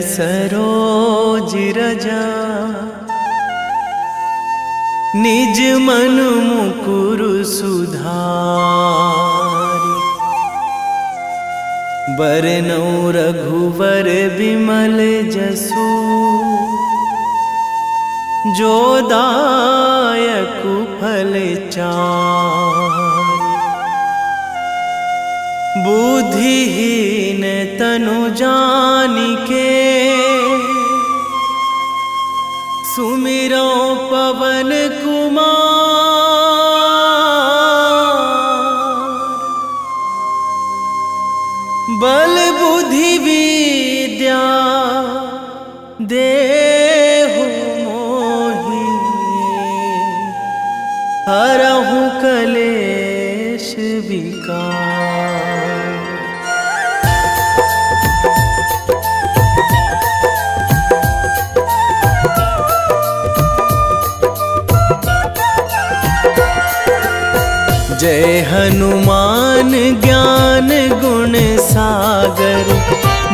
सरोज रजा निज मन मुकुर सुधारि। बरनौ रघुवर विमल जसु जो दायक फल चारि। बुद्धिहीन तनु जानिके सुमिरो पवन कुमार। बल बुद्धि विद्या देहु मोहि हरहु कलेश विकार। जय हनुमान ज्ञान गुण सागर।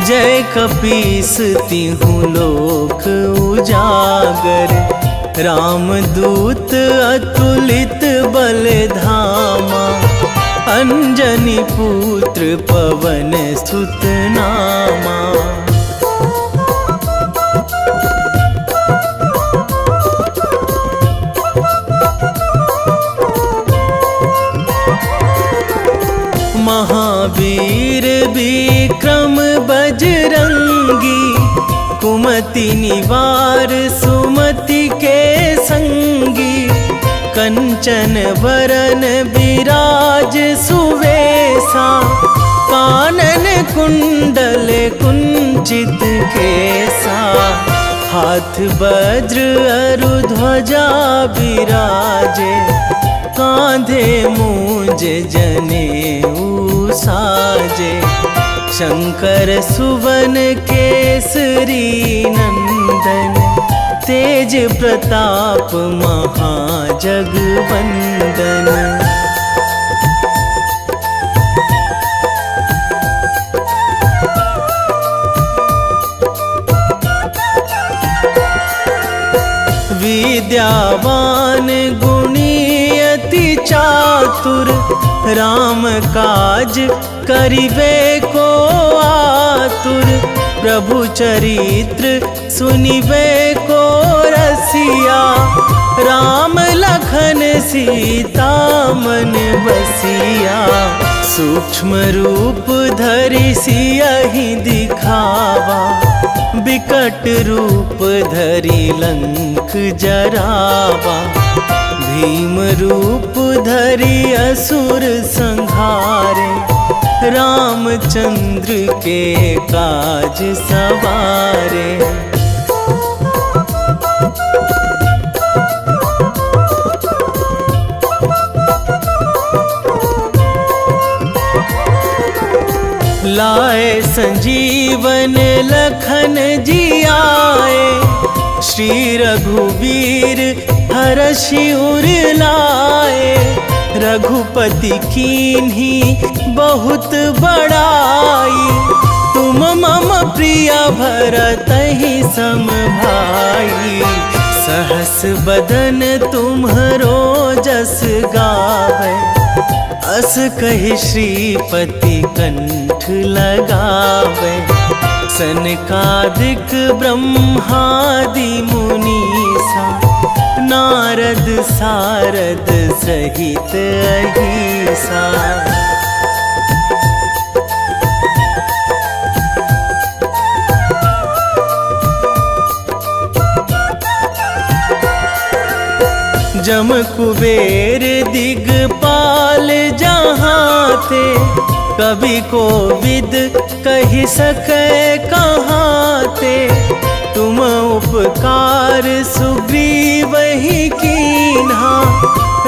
जय कपीस तिहु लोक उजागर। रामदूत अतुलित बल धामा। अंजनी पुत्र पवन सुत नामा। महावीर विक्रम बजरंगी। कुमति निवार सुमति के संगी। कंचन वरन विराज सुवेशा। कानन कुंडल कुंचित केसा। हाथ वज्र अरु ध्वजा विराजे। कांधे मूंज जनेऊ साजे। शंकर सुवन केसरी नंदन। तेज प्रताप महाजगवंदन। विद्यावान गुणी अति चातुर। राम काज करिबे को आतुर। प्रभु चरित्र सुनिबे को रसिया। राम लखन सीता मन बसिया। सूक्ष्म रूप धरि सियहि दिखावा। विकट रूप धरि लंक जरावा। भीम रूप धरि असुर संहारे। रामचंद्र के काज सवारे। लाए संजीवन लखन जियाए। श्री रघुवीर हरषि उर लाए। रघुपति कीन्ही बहुत बड़ाई। तुम मम प्रिय भरतहि सम भाई। सहस बदन तुम्हरो जस गावै। अस कहि श्रीपति कंठ लगावै। सनकादिक ब्रह्मादि मुनीसा। नारद सारद सहित अहिसा। जम कुबेर दिगपाल जहाँ थे। कवि कोविद कहि सकै कहाँ ते। तुम उपकार सुग्रीवहि कीन्हा।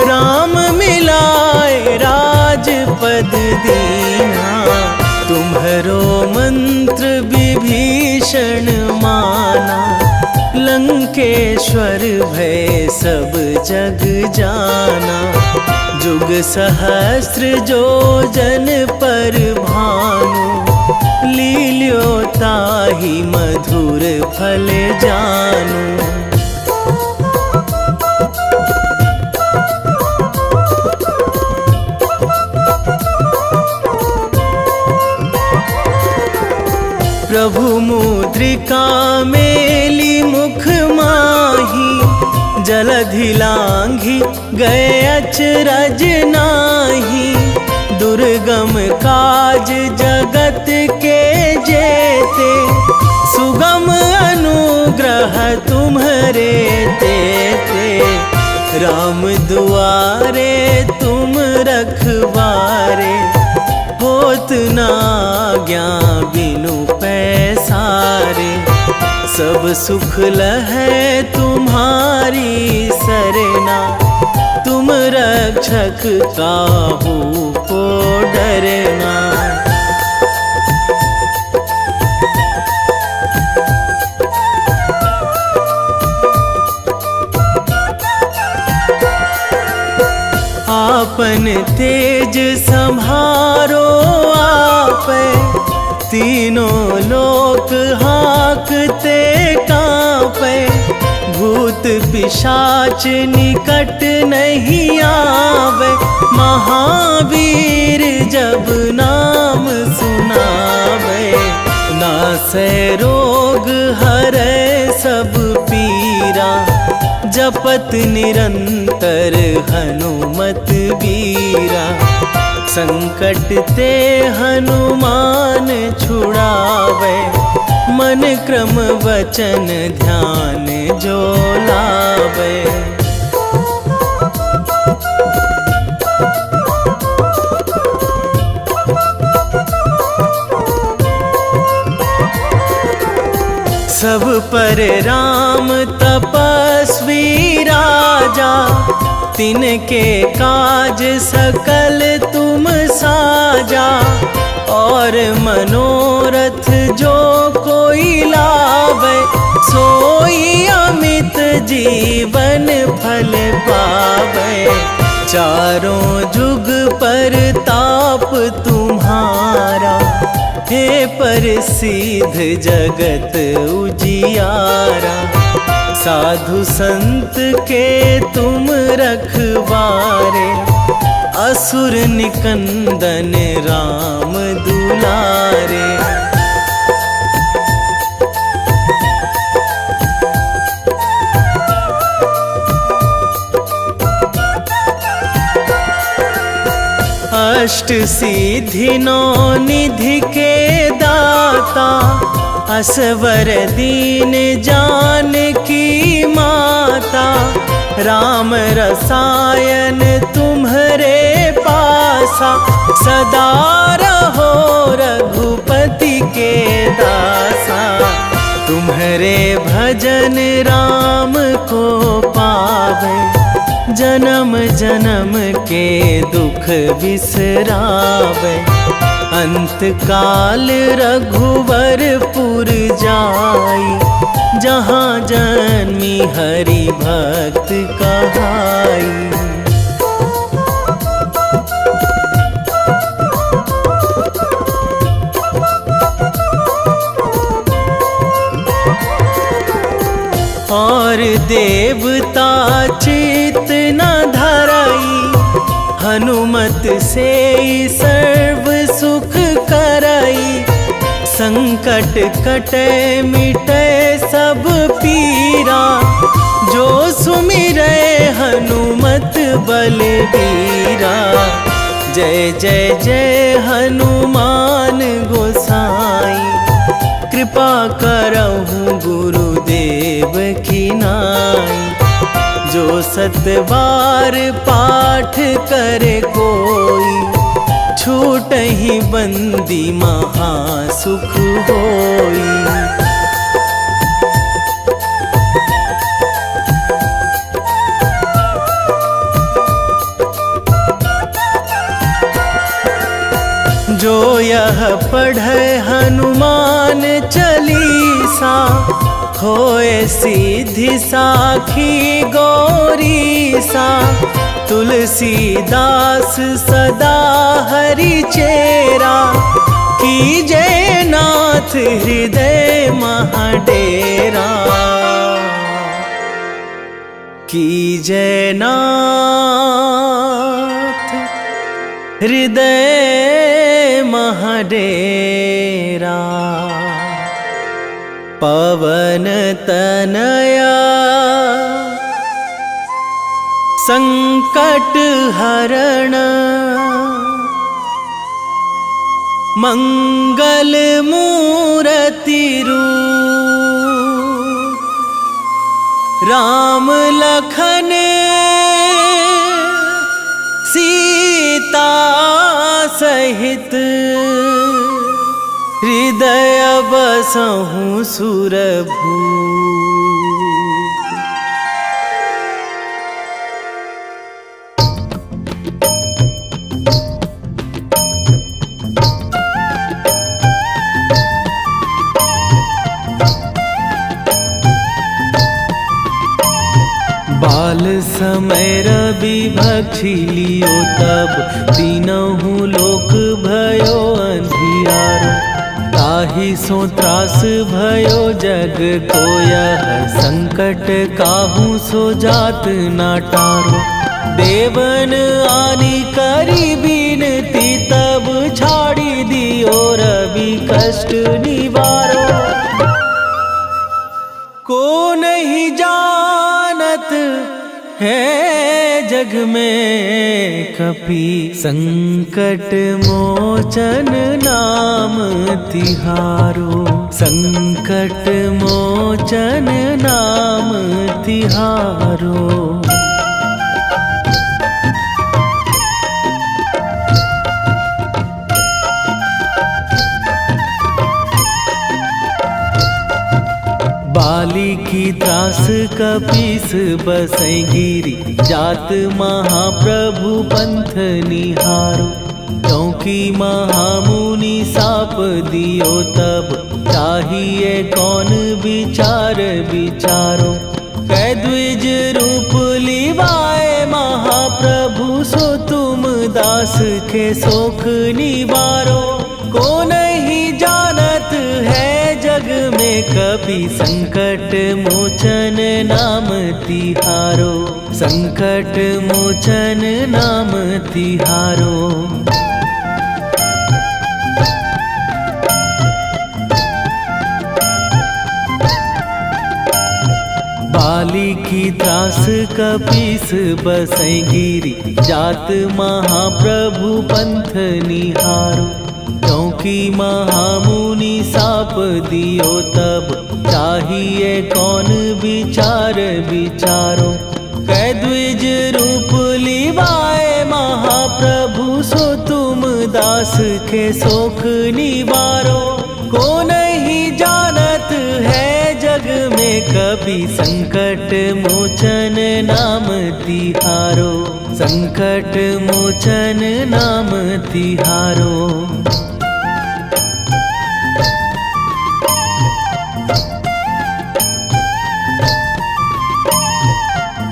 राम मिलाए राजपद दीन्हा। तुम्हरो मंत्र विभीषण माना। लंकेश्वर भय सब जग जाना। जुग सहस्र जो जन पर भानु। लील्यो ताहि मधुर फल जानू। प्रभु मुद्रिका मेली मुख माही, जलधि लांघी गए अचरज नाही। दुर्गम काज जगत के जेते, सुगम अनुग्रह तुम्हरे तेते। राम दुआरे तुम रखवारे, होत ना आज्ञा बिनु पैसारे। सब सुख लहै तुम्हारी सरना, तुम रक्षक काहू को डरना। आपन तेज संभारो आपै, तीनों लोक हाकते कांपै। भूत पिशाच निकट नहीं आवे, महावीर जब नाम सुनावे। नासै रोग हरै सब पीरा, जपत निरंतर हनुमत बीरा। संकट ते हनुमान छुड़ावे, मन क्रम वचन ध्यान जो लावे। सब पर राम तपस्वी राजा, तिनके काज सकल तुम साजा। और मनोरथ जो कोई लावे, सोई अमित जीवन फल पावे। चारों जुग पर ताप तुम्हारा, हे प्रसिद्ध जगत उजियारा। साधु संत के तुम रखवारे, असुर निकंदन राम दुलारे। अष्ट सिद्धि नौ निधि के दाता, असवर दीन जानकी माता। राम रसायन तुम्हरे पासा, सदा रहो रघुपति के दासा। तुम्हरे भजन राम को पावे, जन्म जन्म के दुख बिसरावे। अंत काल रघुवरपुर जाई, जहाँ जन्मी हरि भक्त कहाई। और देवता चित न धराई, हनुमत से सर्व सुख कराई। संकट कटे मिटे सब पीरा, जो सुमिरै हनुमत बलबीरा। जय जय जय हनुमान गोसाई, कृपा करहु गुरुदेव की नाई। जो सतबार पाठ करे कोई, छूटहि बंदी महासुख होई। जो यह पढ़े हनुमान चालीसा, होए सीधी साखी गौरीसा। तुलसीदास सदा हरि चेरा, कीजे नाथ हृदय महाडेरा, कीजे नाथ हृदय महाडेरा। पवन तनया संकट हरण, मंगल मूर्ति रूप, राम लखन सीता सहित, हृदय बसहु सुरभूप। बाल समय रवि भक्षी लियो तब, तीनहु लोक भयो अंधियारो। ताहि सो त्रास भयो जग को यह, संकट काहू सो जात ना टारो। देवन आनी करी बिनती तब, छाड़ी दियो रवि कष्ट निवारो। को नहीं जानत है जग में कपि, संकट मोचन नाम तिहारो। संकट मोचन नाम तिहारो। बाली की त्रास कपीस बसै गिरी, जात महाप्रभु पंथ निहारो। क्योंकि महामुनि साप दियो तब, चाहिए कौन विचार विचारो। कै द्विज रूप लिवाए महाप्रभु, सो तुम दास के शोक निवारो। को नहीं जानत है जग में कपि, संकट मोचन नाम तिहारो। संकट मोचन नाम तिहारो। बाली की त्रास कपीस बसै गिरी, जात महाप्रभु पंथ निहारो। क्योंकि महामुनि साप दियो तब, चाहिए कौन विचार विचारो। कै द्विज रूप लिवाए महाप्रभु, सो तुम दास के शोक निवारो। को नहीं जानत है जग में कपि, संकट मोचन नाम तिहारो। संकट मोचन नाम तिहारो।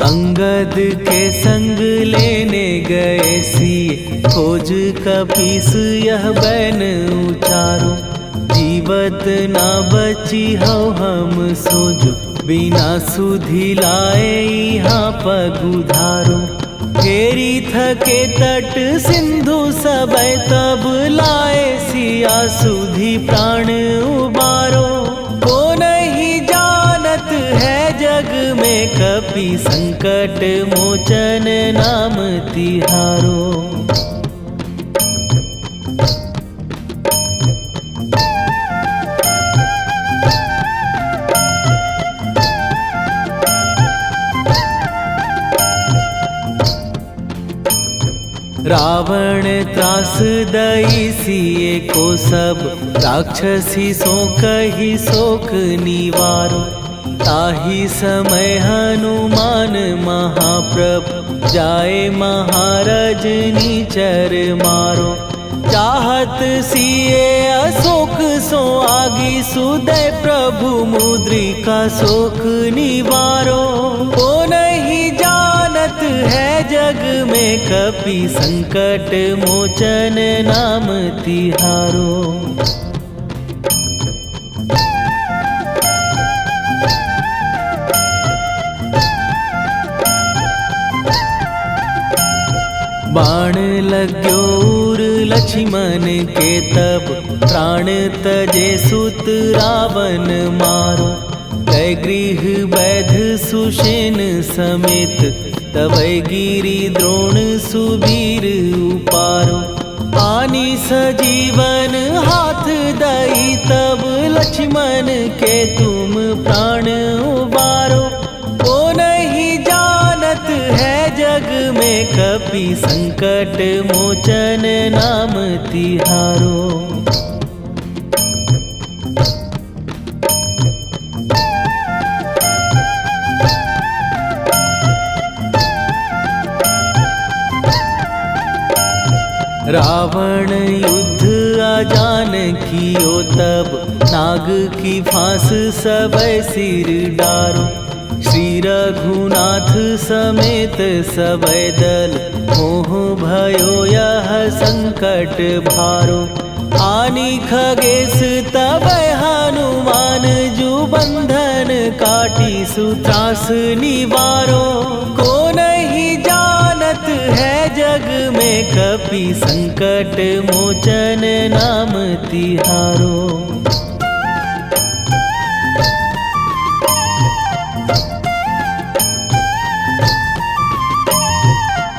अंगद के संग लेने गए सिए, खोज कपीस यह बैन उचारो। जीवत ना बची हो हम सोजो, बिना सुधि लाए यहाँ पगुधारो। फेरी थके तट सिंधु सबय, तब लाए सिया सुधि प्राण उबारो। को नहीं जानत है जग में कपि, संकट मोचन नाम तिहारो। रावण त्रास दई सिए को सब, राक्षसी सो कही शोक निवारो। ताहि समय हनुमान महाप्रभु, जाए महाराज नीचर मारो। चाहत सिए अशोक सो आगी, सुदय प्रभु मुद्रिका शोक निवारो। को नहीं जानत है जग में कपि संकट मोचन नाम तिहारो। बाण लग्यो उर लक्ष्मण के तब प्राण तजे सुत रावण मारो। कै गृह वैध सुषेण समेत तबै गिरि द्रोण सुबीर उपारो। आनी सजीवन हाथ दई तब लक्ष्मण के तुम प्राण उबारो। ओ नहीं जानत है जग में कपि संकट मोचन नाम तिहारो। रावण युद्ध आजान कियो तब नाग की फांस सबै सिर डारो। श्री रघुनाथ समेत सबै दल मोह भयो यह संकट भारो। आनी खगेश तबै हनुमान जु बंधन काटी सुत्रास निवारो। को नहीं जानत है जग में कपि संकट मोचन नाम तिहारो।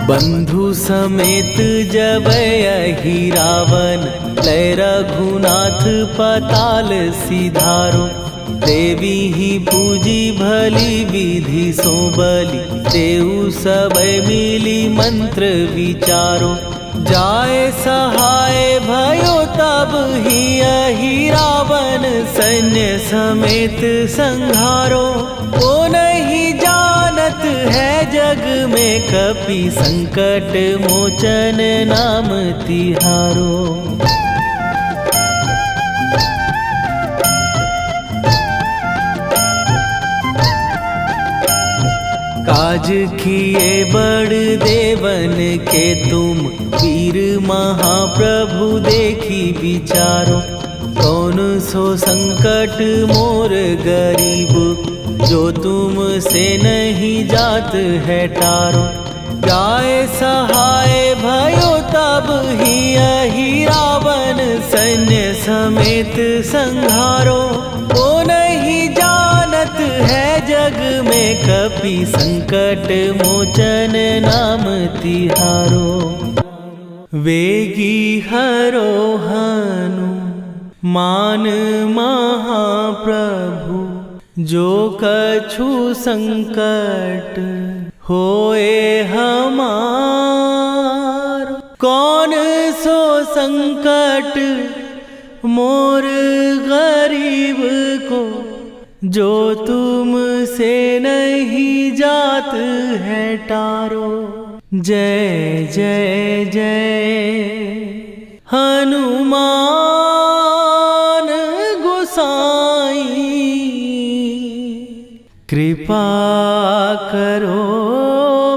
बंधु समेत जबै अहि रावण लय रघुनाथ पताल सिधारो। देवी ही पूजी भली विधि सो बलि तेउ सबै मिली मंत्र विचारो। जाय सहाय भयो तब ही अहि रावण सैन्य समेत संहारो। ओ नहीं जानत है जग में कपि संकट मोचन नाम तिहारो। काज किए बड़ देवन के तुम वीर महाप्रभु देखी विचारो। कौन सो संकट मोर गरीब जो तुम से नहीं जात है टारो। जाय सहाय भयो तब ही अहि रावण सैन्य समेत संहारो। ओ नहीं जानत है जग में कपि संकट मोचन नाम तिहारो। वेगी हरो हनुमान महाप्रभु जो कछु संकट होए हमार। कौन सो संकट मोर गरीब को जो तुम से नहीं जात है टारो। जय जय जय हनुमान गोसाई कृपा करो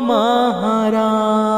महाराज।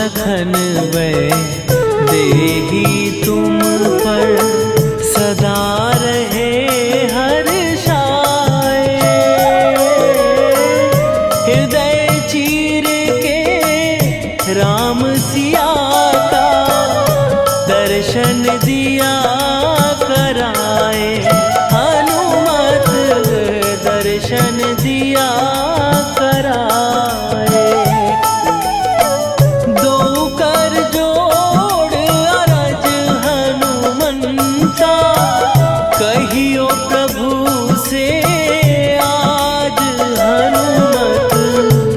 लखन वै देही तुम पर सदा रहे हर्षाए। हृदय चीर के राम सिया का दर्शन दिया कराए। हनुमत दर्शन दिया कराए। दो कर जोड़ अरज हनुमंता कहियो प्रभु से आज हनुमत।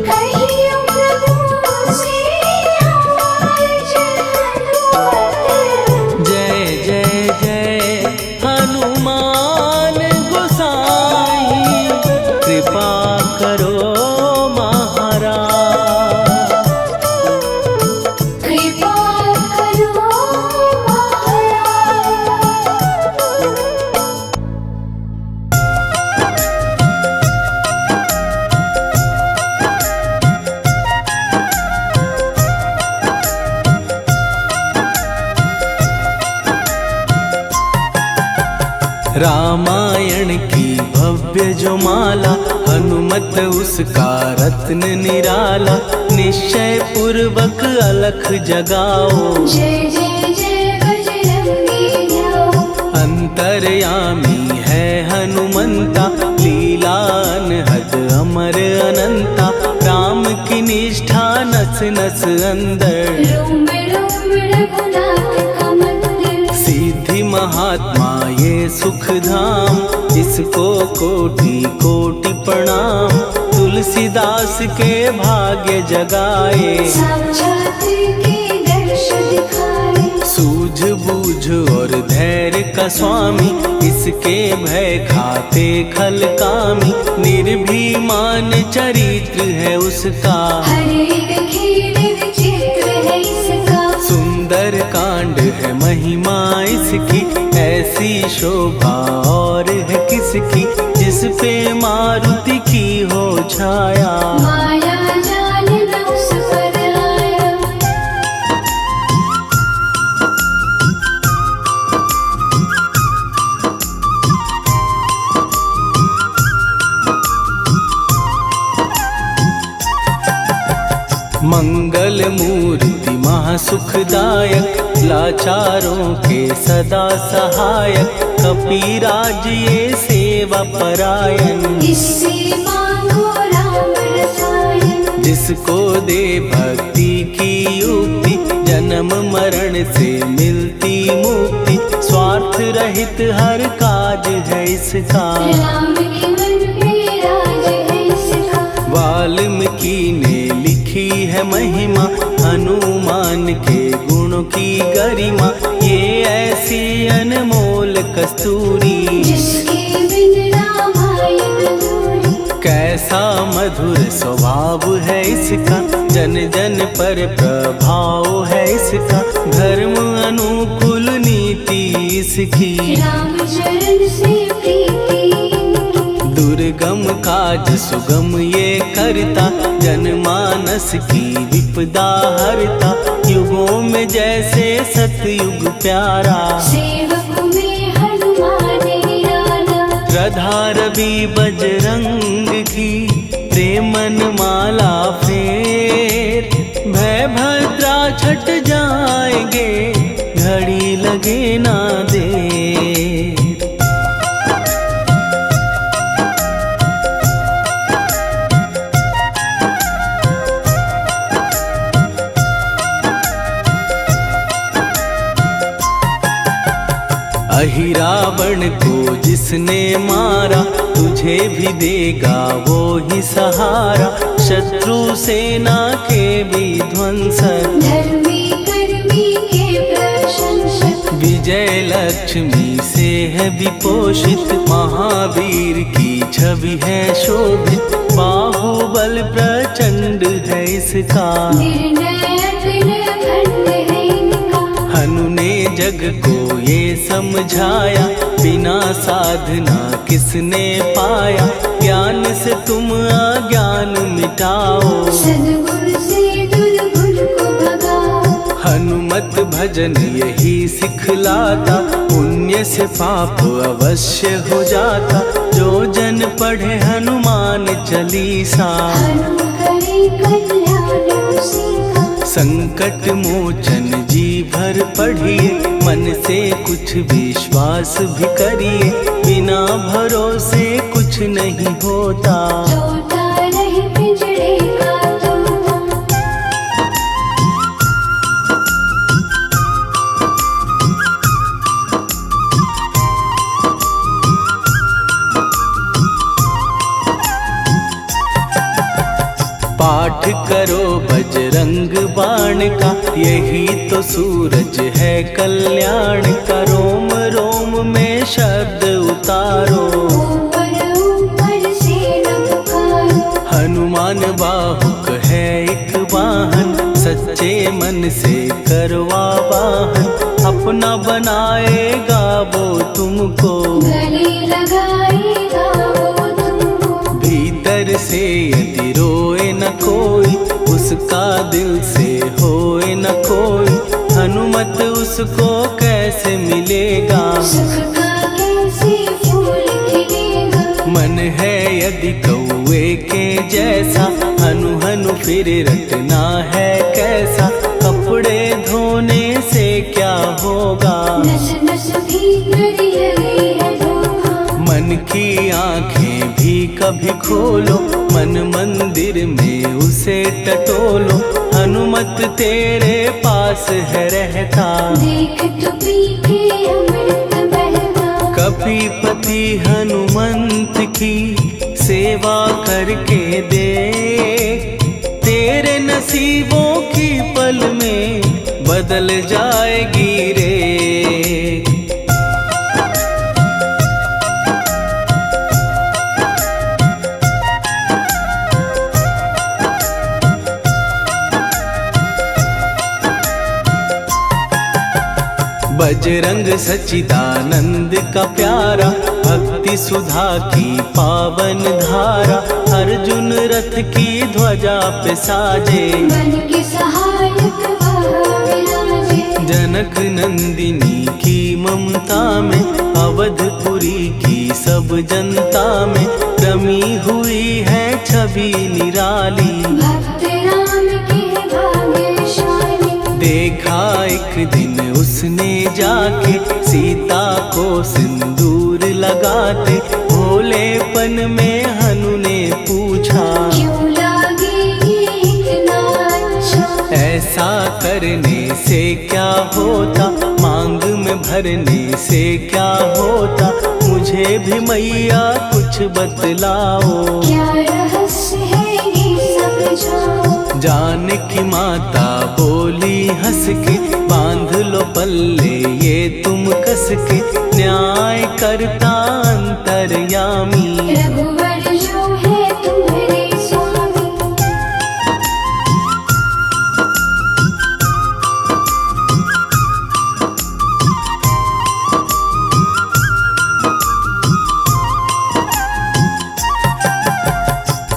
कहियो प्रभु से आज हनुमत। जय जय जय हनुमान गोसाई कृपा करो महाराज। कृपा करो महाराज। रामायण की भव्य जो माला हनुमत उसका रत्न निराला। निश्चय पूर्वक अलख जगाओ जय जय जय बजरंगी जाओ। अंतर्यामी है हनुमंता लीला अनहद अमर अनंता। राम की निष्ठा नस नस अंदर रोम रोम रघुनाथ का मंदिर। सिद्धि महात्मा ये सुख धाम इसको कोटि कोटि प्रणाम। तुलसीदास के भाग्य जगाए साक्षात के दर्श दिखाए। सूझ बूझ और धैर्य का स्वामी इसके भय खाते खल कामी। निर्भीमान चरित्र है उसका हर एक खेल विचित्र है इसका। सुंदर कांड है महिमा इसकी। ऐसी शोभा और है किसकी जिस पे मारुति की हो छाया। माया जाल न उस पर आया। मंगल मूर्ति महासुखदायक लाचारों के सदा सहायक। कपीराज ये सेवा परायण इससे मांगो राम रसायन। जिसको दे भक्ति की युक्ति जन्म मरण से मिलती मुक्ति। स्वार्थ रहित हर काज है इसका राम के मन पे राज है इसका। वाल्मीकि ने लिखी है महिमा हनुमान के गुणों की गरिमा। ये ऐसी अनमोल कस्तूरी जिसके बिन रामायण अधूरी। कैसा मधुर स्वभाव है इसका जन जन पर प्रभाव है इसका। धर्म अनुकूल नीति इसकी राम चरण से प्रीति। दुर्गम काज सुगम ये करता जनमानस की विपदा हरता। युगों में जैसे सतयुग प्यारा सेवक में हनुमान निराला। श्रद्धा रवि बजरंग की प्रेमन माला फेर। भय भद्रा छट जाएंगे घड़ी लगे ना देर। अहिरावण को जिसने मारा तुझे भी देगा वो ही सहारा। शत्रु सेना के विध्वंसक धर्मी कर्मी के प्रशंसक। विजय लक्ष्मी से है विपोषित। महावीर की छवि है शोभित। बाहुबल प्रचंड है इसका निर्णय अखंड है इनका। हनु ने जग को ये समझाया बिना साधना किसने पाया। ज्ञान से तुम अज्ञान मिटाओ सद्गुण से दुर्गुण को भगाओ। हनुमत भजन यही सिखलाता, पुण्य से पाप अवश्य हो जाता। जो जन पढ़े हनुमान चालीसा, हनुम करे कल्याण उसी का। संकट मोचन जी भर पढ़िए, मन से कुछ विश्वास भी करिए। बिना भरोसे कुछ नहीं होता, तोता रहे पिंजरे का तोता। पाठ करो बजरंग बाण का, यही तो सूरज है कल्याण का। रोम रोम में शब्द उतारो, ऊपर ऊपर से न पुकारो। हनुमान बाहुक है एक वाहन, सच्चे मन से करवा वाहन। अपना बनाएगा वो तुमको, गले लगाएगा वो तुमको। भीतर से यदि रोए न कोई, उसका दिल से होए न कोई। हनुमत उसको कैसे मिलेगा, सुख का कैसे फूल खिलेगा। मन है यदि कौए के जैसा, हनु हनु फिर रटना है कैसा। कपड़े धोने से क्या होगा, नस नस भीतर लगी है धोखा। मन की आंखें भी कभी खोलो, मन मंदिर में उसे टटोलो। हनुमत तेरे पास है रहता, देख तो पी के अमृत बहता। कपीपति हनुमंत की सेवा करके दे, तेरे नसीबों की पल में बदल जाएगी रे। बजरंग सच्चिदानंद का प्यारा, भक्ति सुधा की पावन धारा। अर्जुन रथ की ध्वजा पे साजे, मन के सहायक वह विराजे। जनक नंदिनी की ममता में, अवधपुरी की सब जनता में रमी हुई है छवि निराली। भक्त राम के भाग्यशाली, देखा एक दिन उसने जाके सीता को सिंदूर लगाते। भोलेपन में हनु ने पूछा, क्यों लागे ये इतना अच्छा। ऐसा करने से क्या होता, मांग में भरने से क्या होता। मुझे भी मैया कुछ बतलाओ, क्या रहस्य है ये समझाओ। जानकी माता बोली हंस के, बांध लो पल्ले ये तुम कस के। न्याय करता अंतर्यामी, रघुवर जो है तुम्हारे स्वामी।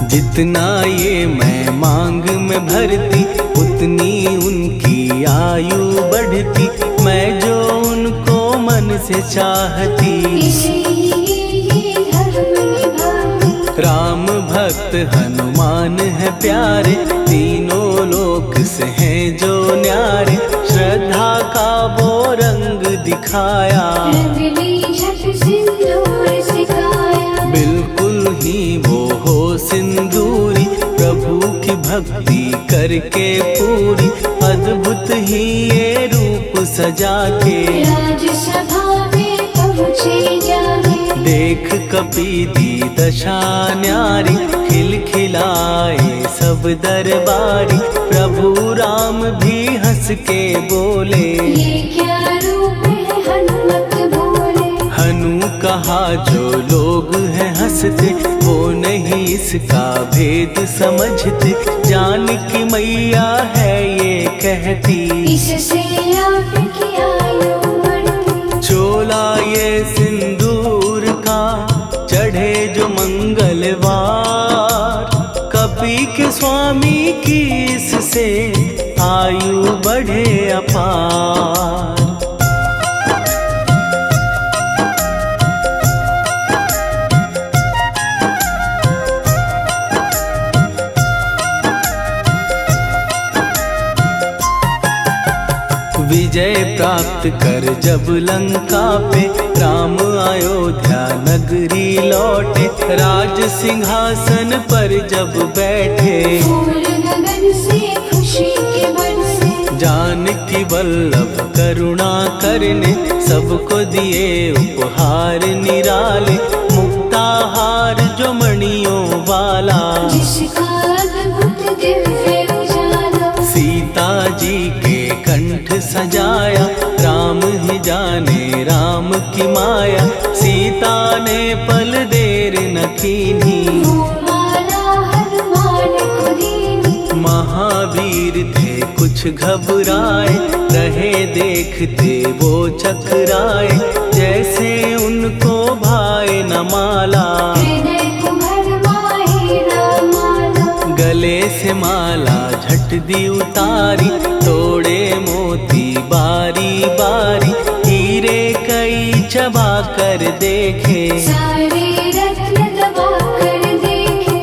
जितना ये मैं मांग में भरती, उतनी उनकी आयु बढ़ती। मैं जो उनको मन से चाहती, इसलिए ये धर्म निभाती। राम भक्त हनुमान है प्यारे, तीनों लोक से हैं जो न्यारे। श्रद्धा का वो रंग दिखाया, रंगली झट सिंदूर सिखाया। बिल्कुल ही वो हो सिंदूरी, प्रभु की भक्ति करके पूरी। अद्भुत ही ये रूप सजा के, राजसभा में पहुँचे जाके। देख कपीदी दशा न्यारी, खिलखिलाए सब दरबारी। प्रभु राम भी हंस के बोले, ये क्या रूप है हनुमत बोले। हनु कहा जो लोग हैं हंसते, वो नहीं इसका भेद समझते। जानकी मैया है ये कहती, इससे आपकी आयु बढ़ती। चोला ये सिंदूर का चढ़े जो मंगलवार। कपी के स्वामी की इससे आयु बढ़े अपार। विजय प्राप्त कर जब लंका पे राम अयोध्या नगरी लौटे, राज सिंहासन पर जब बैठे, फूल गगन से खुशी के बरसे, जानकी वल्लभ करुणा करने सबको दिए उपहार निराले, मुक्ताहार जो मणियों वाला, जिसका अद्भुत दिव्य उजाला, सीता जी के कंठ सजाया, राम ही जाने राम की माया, सीता ने पल देर न कीन्ही, वो माला हनुमान को दीनी। महावीर थे कुछ घबराए, रहे देखते वो चकराए, जैसे उनको भाए न माला, हृदय को भरमाए न माला, गले से माला झट दी उतारी, तोड़े मोती बारी बारी, हीरे कई चबा कर देखे, सारे रत्न दबा कर देखे।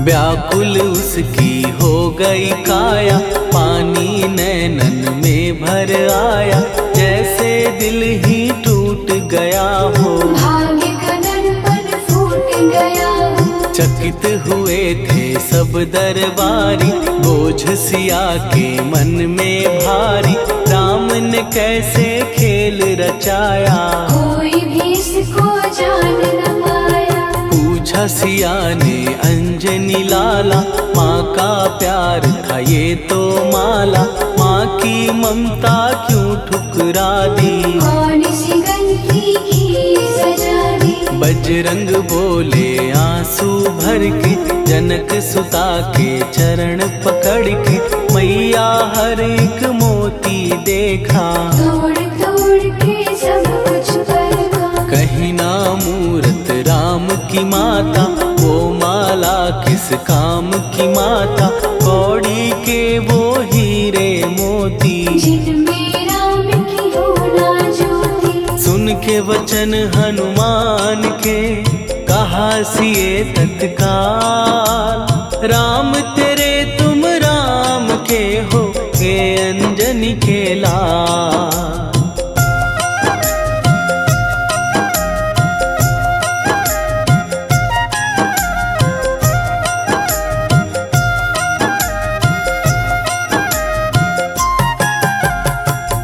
व्याकुल उसकी हो गई काया, पानी नैनन में भर आया, जैसे दिल ही टूट गया हो, भाग्य का दर्पण फूट गया हो, चकित हुए थे सब दरबारी, बोझ सिया के मन में भारी, राम ने कैसे खेल रचाया, कोई भी इसको जान न पाया। पूछा सिया ने अंजनी लाला, माँ का प्यार था ये तो माला, माँ की ममता क्यों ठुकरा दी, कौन सी गलती की सजा दी, बजरंग बोले आंसू भर के, जनक सुता के चरण पकड़ के, मैया हर एक मोती देखा, तोड़ तोड़ के सब कुछ परखा, कहीं ना मूरत राम की माता, वो माला किस काम की माता, कौड़ी के वो हीरे मोती, जिनमें राम की होना ज्योति। सुन के वचन हनुमान के, कहा सिए तत्काल, राम तेरे तुम राम के हो, के अंजनी के लाल।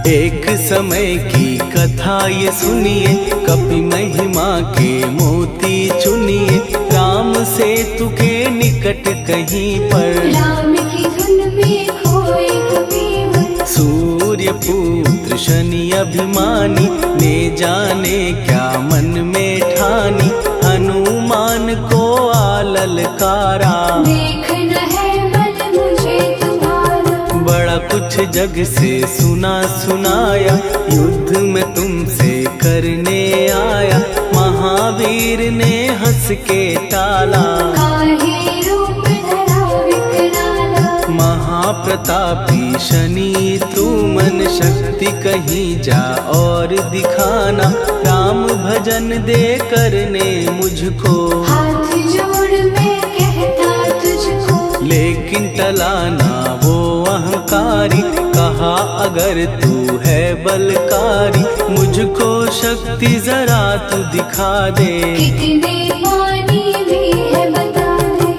एक समय की कथा ये सुनिए, कपि महिमा के मोती चुनिए, राम सेतु के निकट कहीं पर, राम की धुन में खोए कबीर, सूर्य पुत्र शनि अभिमानी, ने जाने क्या मन में ठानी, हनुमान को आललकारा, देखना है बल मुझे तुम्हारा, बड़ा कुछ जग से सुना सुनाया, युद्ध में तुमसे करने आया, महावीर ने हंस के टाला, काहे रूप धरा विकराला, महाप्रतापी शनि तू मन शक्ति कहीं जा और दिखाना, राम भजन दे करने मुझको, हाथ जोड़ मैं कहता तुझको, लेकिन टलाना वो अहंकारी, कहा अगर तू है बलकारी, मुझको शक्ति जरा तू दिखा दे, कितने पानी भी है बता दे।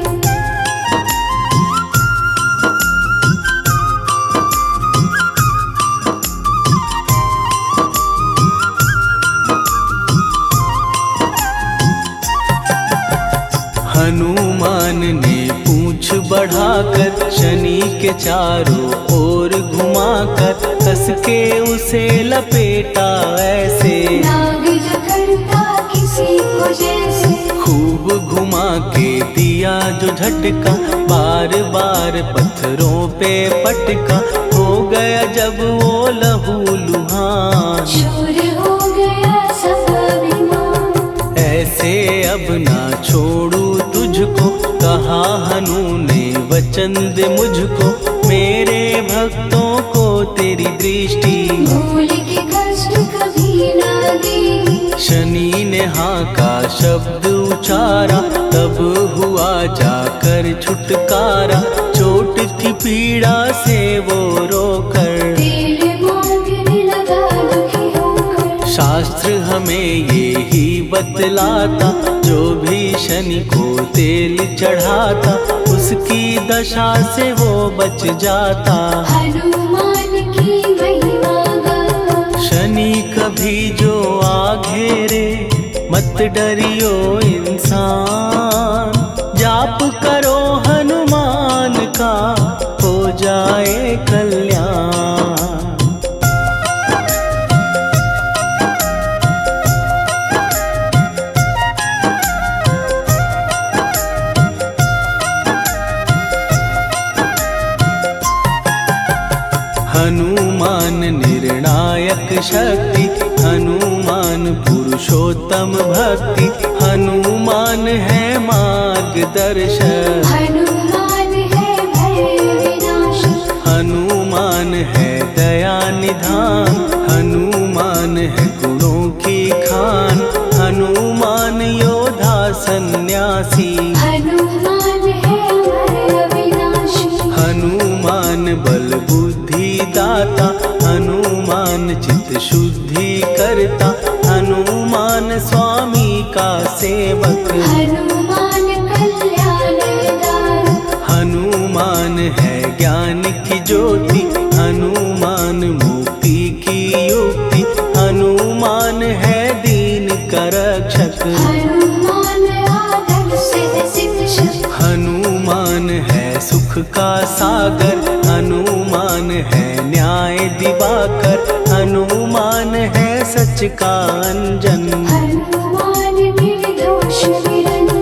हनुमान ने पूंछ बढ़ाकर, शनि के चारों ओर घुमाकर, कस के उसे लपेटा ऐसे, नाग जो करता किसी को जैसे, खूब घुमा के दिया जो झटका, बार बार पत्थरों पे पटका, हो गया जब वो लहू लुहान, चूर हो गया सब अभिमान। ऐसे अब ना छोड़ू तुझको, कहा हनु ने वचन दे मुझको। मेरे भक्तों को तेरी दृष्टि, भूल के कष्ट कभी ना दे। शनि ने हाँ का शब्द उचारा, तब हुआ जाकर छुटकारा। चोट की पीड़ा से वो रोकर, तेल मांगने लगा दुखी होकर। शास्त्र हमें ये ही बतलाता, जो भी शनि को तेल चढ़ाता, उसकी दशा से वो बच जाता। हनुमान की महिमा गाता। शनि कभी जो आ घेरे, मत डरियो इंसान। जाप करो हनुमान का, हो जाए कल्याण। हनुमान निर्णायक शक्ति, हनुमान पुरुषोत्तम भक्ति। हनुमान है मार्गदर्शक, हनुमान है भय विनाशक। हनुमान है दया निधान। हनुमान है गुणों की खान, हनुमान योद्धा सन्यासी। हनुमान है भय विनाशी। हनुमान बल बुद्धि दाता, हनुमान चित्त शुद्धि करता। हनुमान स्वामी का सेवक, हनुमान कल्याणदायक। हनुमान है ज्ञान की ज्योति। हनुमान मुक्ति की युक्ति, हनुमान है दीन का रक्षक। हनुमान आदर से शिक्षक। हनुमान है सुख का सागर, हनुमान है न्याय दिवाकर। हनुमान है सच का अंजन, हनुमान निर्दोष निरंजन।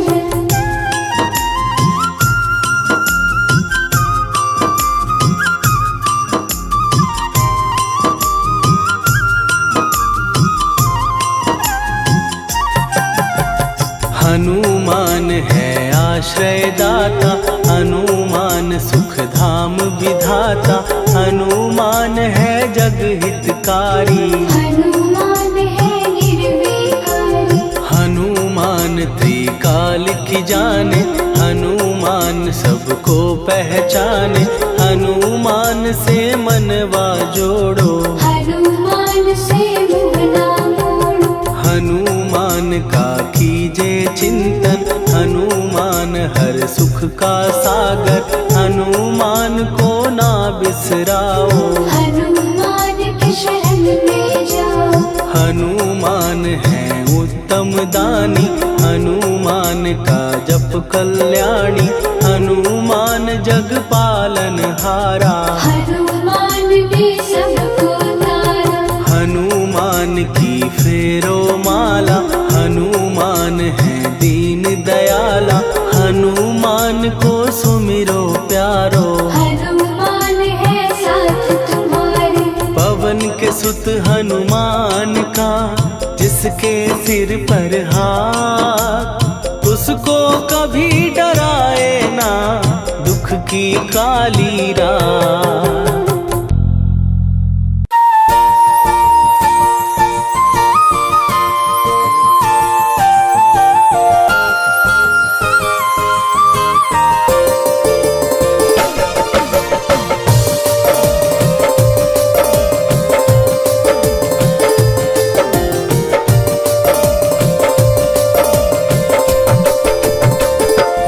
हनुमान है आश्रय दाता, हनुमान सुख धाम विधाता। हनुमान है जग हितकारी, हनुमान है निर्विकारी। हनुमान त्रिकाल की जाने। हनुमान सबको पहचाने, हनुमान से मनवा जोड़ो। हनुमान से मुँह ना मोड़ो। हनुमान का कीजे चिंतन, हनुमान हर सुख का सागर। हनुमान को ना बिसराओ, हनुमान के शरण में जाओ। हनुमान है उत्तम दानी, हनुमान का जप कल्याणी। हनुमान जग पालन हारा, हनुमान ने सबको तारा। हनुमान की फेरो माला। हनुमान है दीन दयाला, हनुमान को सुमिरो प्यारो। हनुमान है साथ तुम्हारे। पवन के सुत हनुमान का, जिसके सिर पर हाथ, उसको कभी डराए ना दुख की काली रात।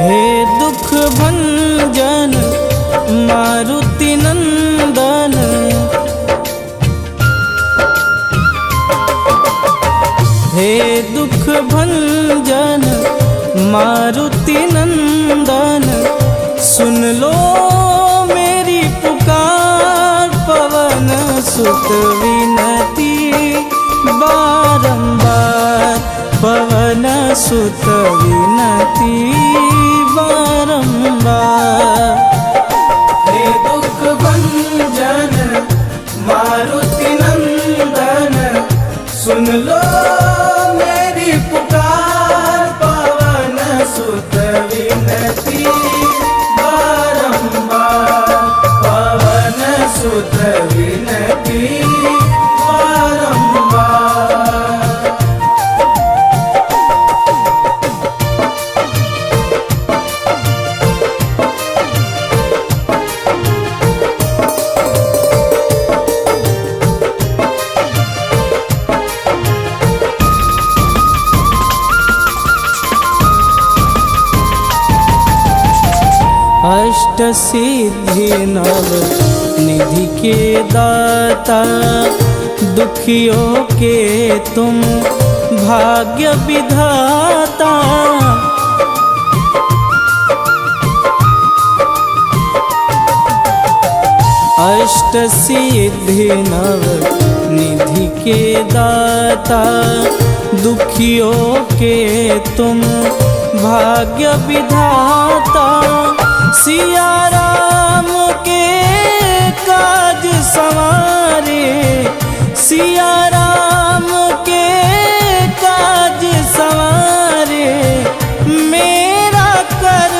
हे दुख भंजन मारुति नंदन, हे दुख भंजन मारुति नंदन। सुन लो मेरी पुकार, पवन सुत विनती बारंबार। पवन सुत विनती बारंबार। हे दुख भंजन सुत विनती बारंबार, पवन सुत विनती बारंबार। अष्ट सिद्धि नव निधि के दाता, दुखियों के तुम भाग्य विधाता। अष्ट सिद्धि नव निधि के दाता, दुखियों के तुम भाग्य विधाता। सिया राम के काज संवारे, सिया राम के काज संवारे, मेरा कर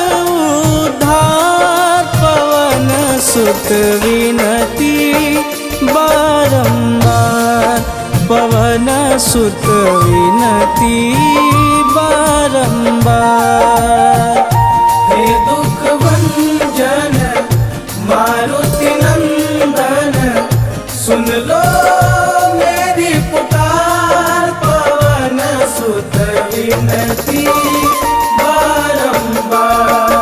उद्धार। पवन सुत विनती बारंबार, पवन सुत विनती बारंबार। हे दुख भंजन मारुति नंदन, सुन लो मेरी पुकार। पवन सुत विनती बारंबार,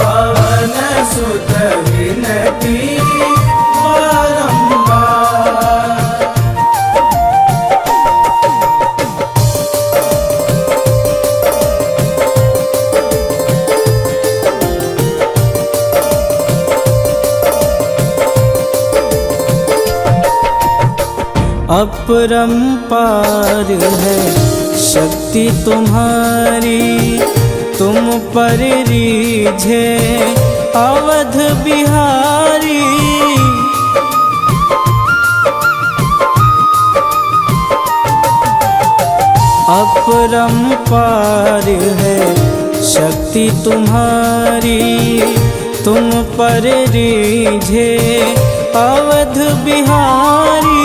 पवन सुत विनती बारंबार। अपरंपार है शक्ति तुम्हारी, तुम पर रीझे अवध बिहारी। अपरंपार है शक्ति तुम्हारी, तुम पर रीझे अवध बिहारी।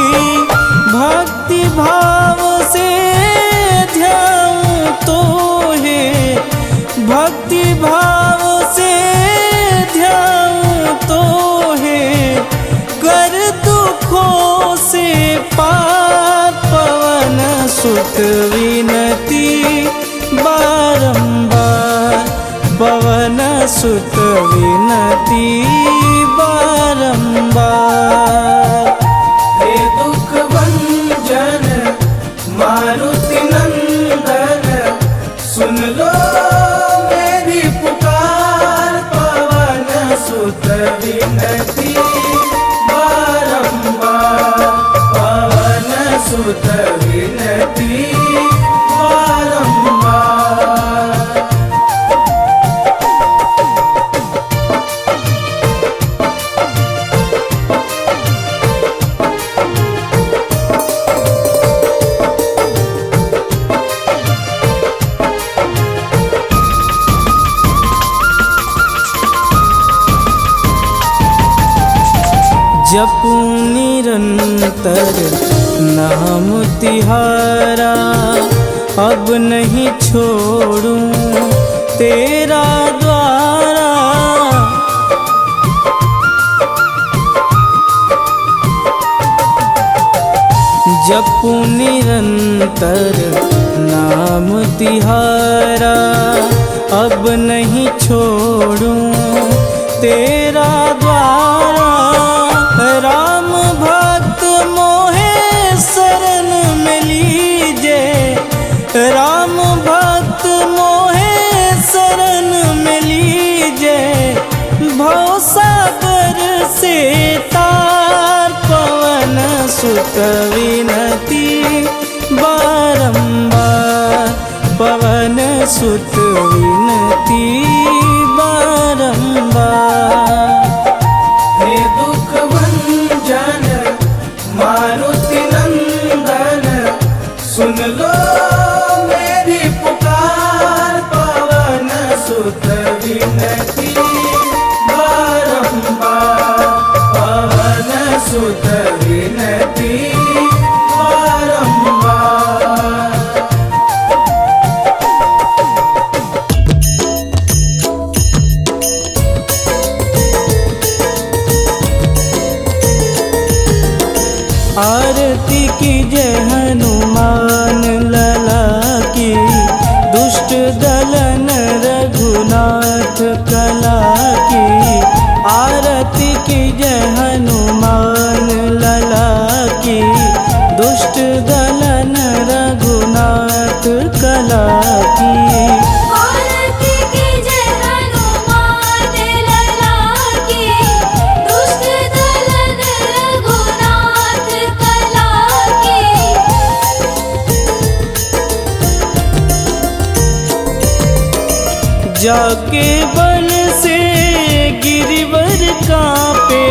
भक्ति भाव से ध्याऊं तो है, भक्ति भाव से ध्याऊं तो है, कर दुखों से पार। पवन सुत विनती बारंबार, पवन सुत विनती बारंबार। हे दुख भंजन मारुति नंदन, सुन लो मेरी पुकार। पवन सुत विनती बारंबार, पवन सुत विनती बारंबार। जपूं निरंतर नाम तिहारा, अब नहीं छोड़ूं तेरा द्वारा। जपूं निरंतर नाम तिहारा, अब नहीं छोड़ूं तेरा द्वारा। राम भक्त मोहे शरण में लीजे, राम भक्त मोहे शरण में लीजे। भवसागर से तार, पवन सुत विनती बारंबार, पवन सुत विनती बारंबार। हे दुख भंजन मारुति नंदन, सुन लो मेरी पुकार। पवन दलन रघुनाथ कला की, आरती की जय हनुमान लला की। दुष्ट दलन रघुनाथ कला की, आरती की जय हनुमान लला की। दुष्ट दलन रघुनाथ कला की। जाके बल से गिरिवर कांपे,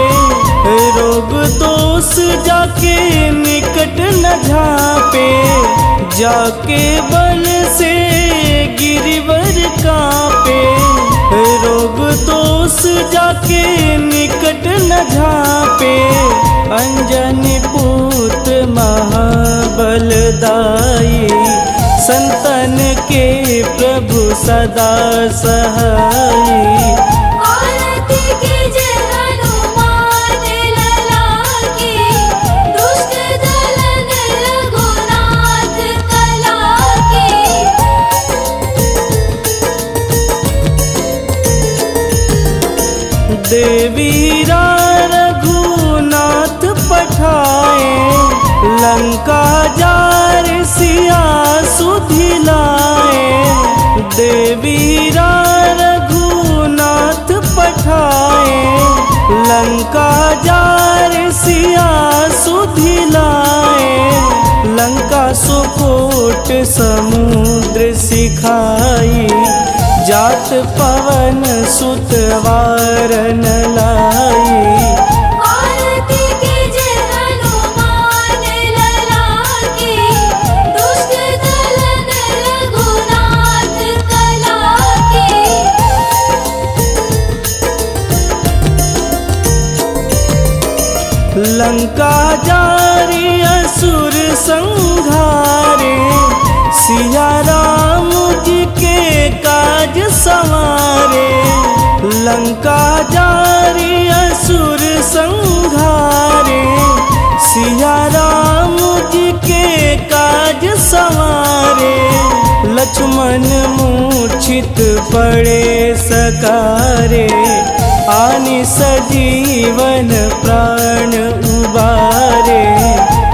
रोग दोष जाके निकट न झांपे। जाके बल से गिरिवर कांपे, रोग दोष जाके निकट न झांपे। अंजनी पूत महाबलदाई, संतन के प्रभु सदा सहाई। आरती की जय हनुमान लला की। दुष्ट दलन रघुनाथ कला की। देवीरा रघुनाथ पठाए, लंका जार सिया सुधिलाए। देवीरा रघुनाथ पठाए, लंका जार सिया सुधिलाए। लंका सुकोट समुद्र सिखाई, जात पवन सुत वारन लाई। आरती की जय हनुमान लला की। दुष्ट दलन रघुनाथ कला की। लंका जारी असुर संहारे, सिया राम जी के काज संवारे। लंका जारी असुर संहारे, सिया राम जी के काज संवारे। लक्ष्मण मूर्छित पड़े सकारे, आनि सजीवन प्राण उबारे।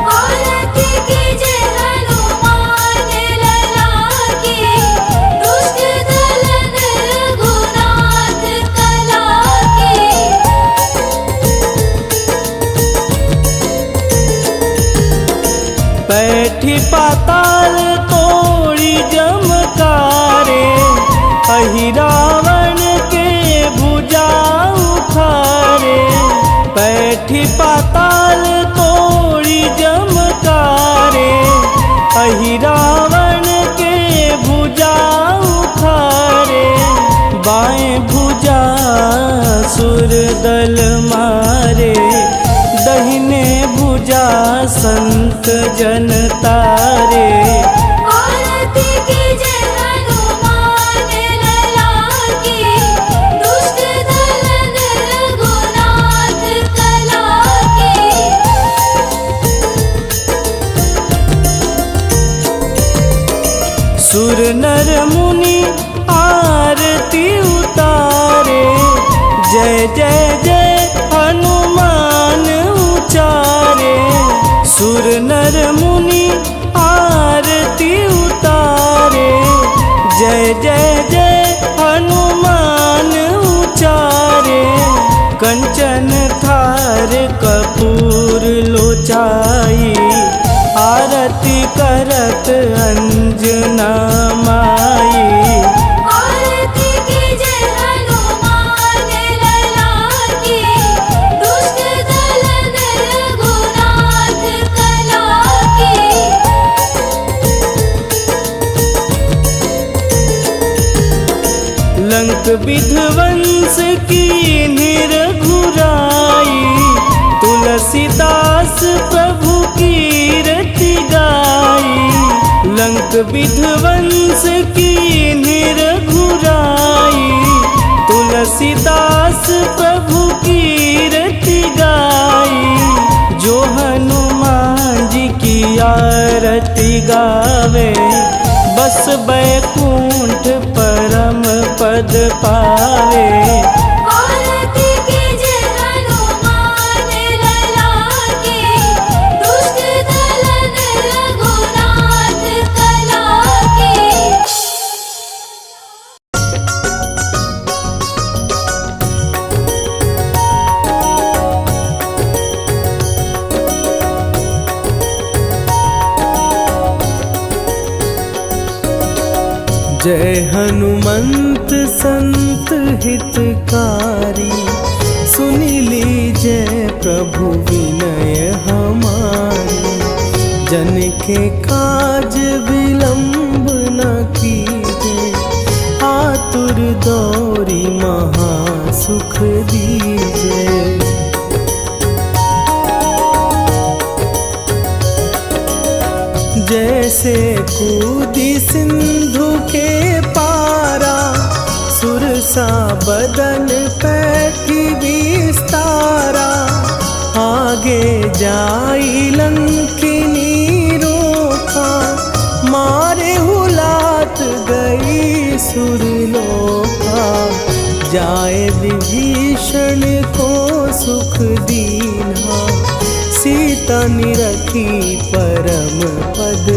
आरती की जय हनुमान लला की। दुष्ट दलन रघुनाथ कला की। बैठी पाताल तोड़ी जमकारे, अहिरावण के भुजा उखारे। बैठी पाताल तोड़ी जमकारे, अहिरावण के भुजा उखारे। बाएं भुजा सुर दल मारे, दहिने भुजा संत जन तारे। आरती की जय हनुमान लला की। दुष्ट दलन रघुनाथ कला की। सुर नर मुनि आरती उतारे, जय जय जय हनुमान उचारे। सुर नर मुनि आरती उतारे, जय जय जय हनुमान उचारे। कंचन थार कपूर लोचाई, आरती करत अंजना माई। आरती की जय हनुमान लला की। दुष्ट दलन रघुनाथ कला की। लंक विध्वंस की निरघुराई, तुलसीदास प्रभु कीरति गाई। लंक विध्वंस की निरघुराई, तुलसीदास प्रभु कीरति गाई। जो हनुमान जी की आरती गावे, बस बैकुंठ पद पावे। औरती के जय हनुमान ललाके, दुष्ट दलन रघुनाथ कलाके। जय हनुमंत संत हितकारी, सुनि लीजय प्रभु विनय हमारी। जन के काज विलंब न कीजे, आतुर दौरी महासुख दीजे। जैसे कूदी सिंधु के पारा, सुरसा बदन पैठी विस्तारा। आगे जाई लंकिनी रोका, मारे हुलात गई सुरलोका। जाए विभीषण को सुख दीना, सीता निरखी परम पद